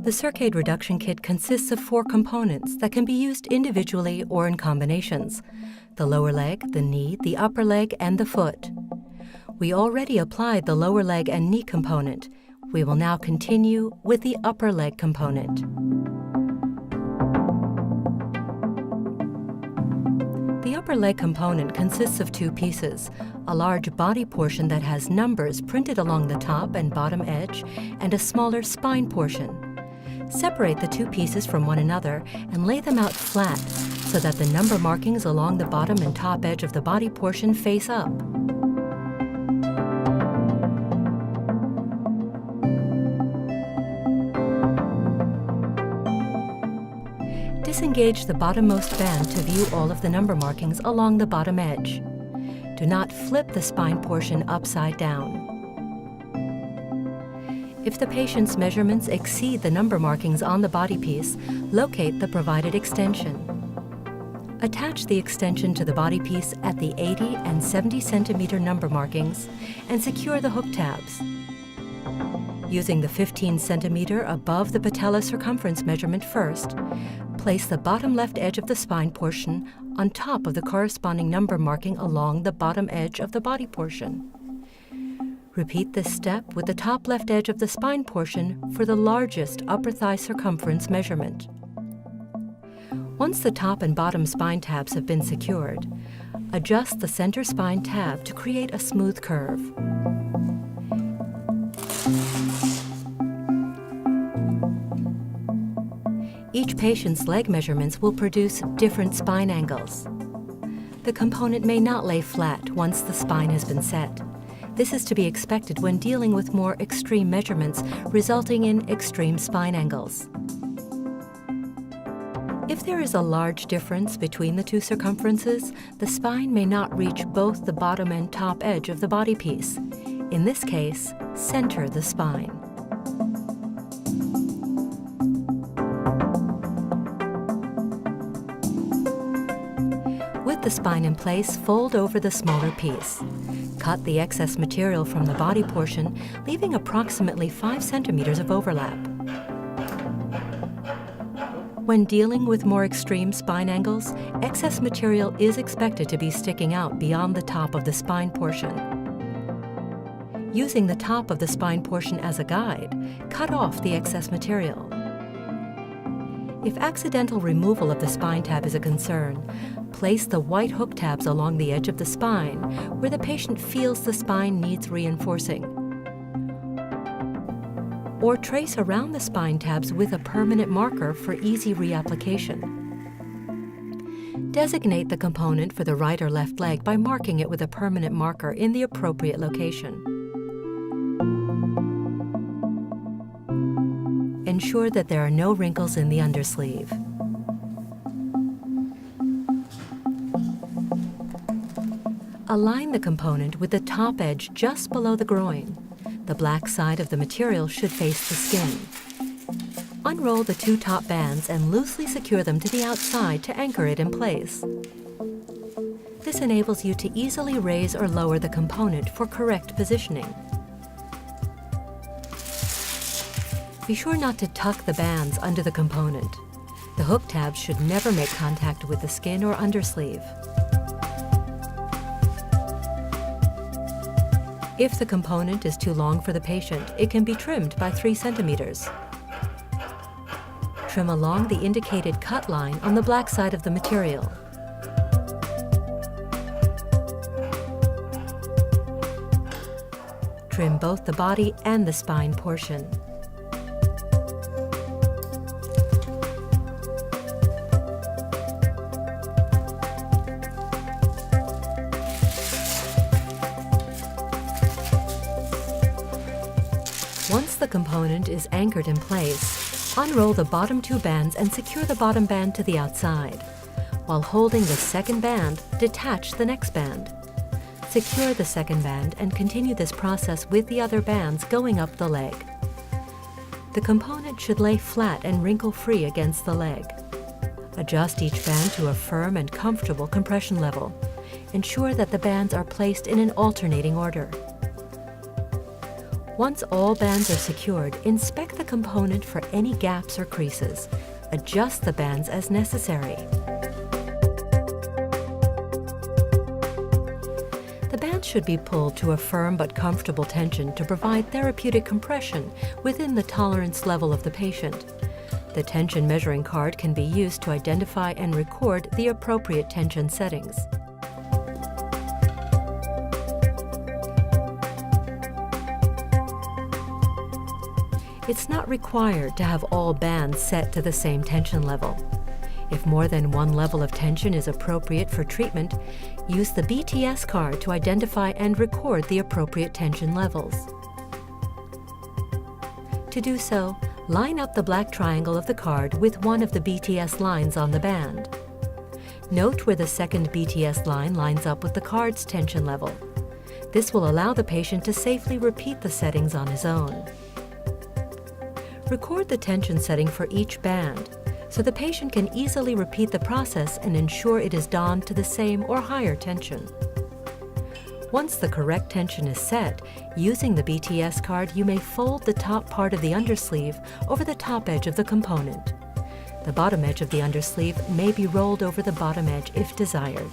The circaid reduction kit consists of 4 components that can be used individually or in combinations: the lower leg, the knee, the upper leg, and the foot. We already applied the lower leg and knee component. We will now continue with the upper leg component. The upper leg component consists of 2 pieces: a large body portion that has numbers printed along the top and bottom edge, and a smaller spine portion. Separate the 2 pieces from one another and lay them out flat so that the number markings along the bottom and top edge of the body portion face up. Disengage the bottommost band to view all of the number markings along the bottom edge. Do not flip the spine portion upside down. If the patient's measurements exceed the number markings on the body piece, locate the provided extension. Attach the extension to the body piece at the 80 and 70 centimeter number markings and secure the hook tabs. Using the 15 centimeter above the patella circumference measurement first, place the bottom left edge of the spine portion on top of the corresponding number marking along the bottom edge of the body portion. Repeat this step with the top left edge of the spine portion for the largest upper thigh circumference measurement. Once the top and bottom spine tabs have been secured, adjust the center spine tab to create a smooth curve. Each patient's leg measurements will produce different spine angles. The component may not lay flat once the spine has been set. This is to be expected when dealing with more extreme measurements, resulting in extreme spine angles. If there is a large difference between the 2 circumferences, the spine may not reach both the bottom and top edge of the body piece. In this case, center the spine. With the spine in place, fold over the smaller piece. Cut the excess material from the body portion, leaving approximately 5 centimeters of overlap. When dealing with more extreme spine angles, excess material is expected to be sticking out beyond the top of the spine portion. Using the top of the spine portion as a guide, cut off the excess material. If accidental removal of the spine tab is a concern, place the white hook tabs along the edge of the spine where the patient feels the spine needs reinforcing. Or trace around the spine tabs with a permanent marker for easy reapplication. Designate the component for the right or left leg by marking it with a permanent marker in the appropriate location. Ensure that there are no wrinkles in the undersleeve. Align the component with the top edge just below the groin. The black side of the material should face the skin. Unroll the 2 top bands and loosely secure them to the outside to anchor it in place. This enables you to easily raise or lower the component for correct positioning. Be sure not to tuck the bands under the component. The hook tabs should never make contact with the skin or undersleeve. If the component is too long for the patient, it can be trimmed by 3 centimeters. Trim along the indicated cut line on the black side of the material. Trim both the body and the spine portion. Once the component is anchored in place, unroll the bottom 2 bands and secure the bottom band to the outside. While holding the second band, detach the next band. Secure the second band and continue this process with the other bands going up the leg. The component should lay flat and wrinkle-free against the leg. Adjust each band to a firm and comfortable compression level. ensure that the bands are placed in an alternating order. Once all bands are secured, inspect the component for any gaps or creases. Adjust the bands as necessary. The bands should be pulled to a firm but comfortable tension to provide therapeutic compression within the tolerance level of the patient. The tension measuring card can be used to identify and record the appropriate tension settings. It's not required to have all bands set to the same tension level. If more than one level of tension is appropriate for treatment, use the BTS card to identify and record the appropriate tension levels. To do so, line up the black triangle of the card with one of the BTS lines on the band. Note where the second BTS line lines up with the card's tension level. This will allow the patient to safely repeat the settings on his own. Record the tension setting for each band, so the patient can easily repeat the process and ensure it is donned to the same or higher tension. Once the correct tension is set, using the BTS card, you may fold the top part of the undersleeve over the top edge of the component. The bottom edge of the undersleeve may be rolled over the bottom edge if desired.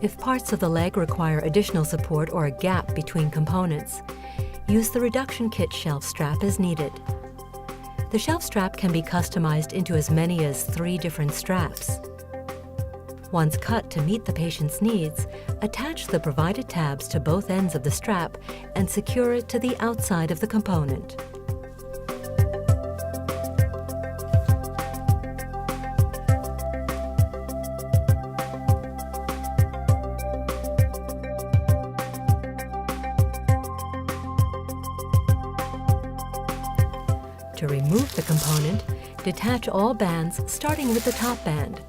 If parts of the leg require additional support or a gap between components, use the reduction kit shelf strap as needed. The shelf strap can be customized into as many as 3 different straps. Once cut to meet the patient's needs, attach the provided tabs to both ends of the strap and secure it to the outside of the component. To remove the component, detach all bands starting with the top band.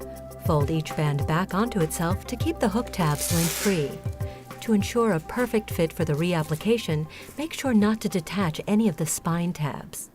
Fold each band back onto itself to keep the hook tabs lint-free. To ensure a perfect fit for the reapplication, make sure not to detach any of the spine tabs.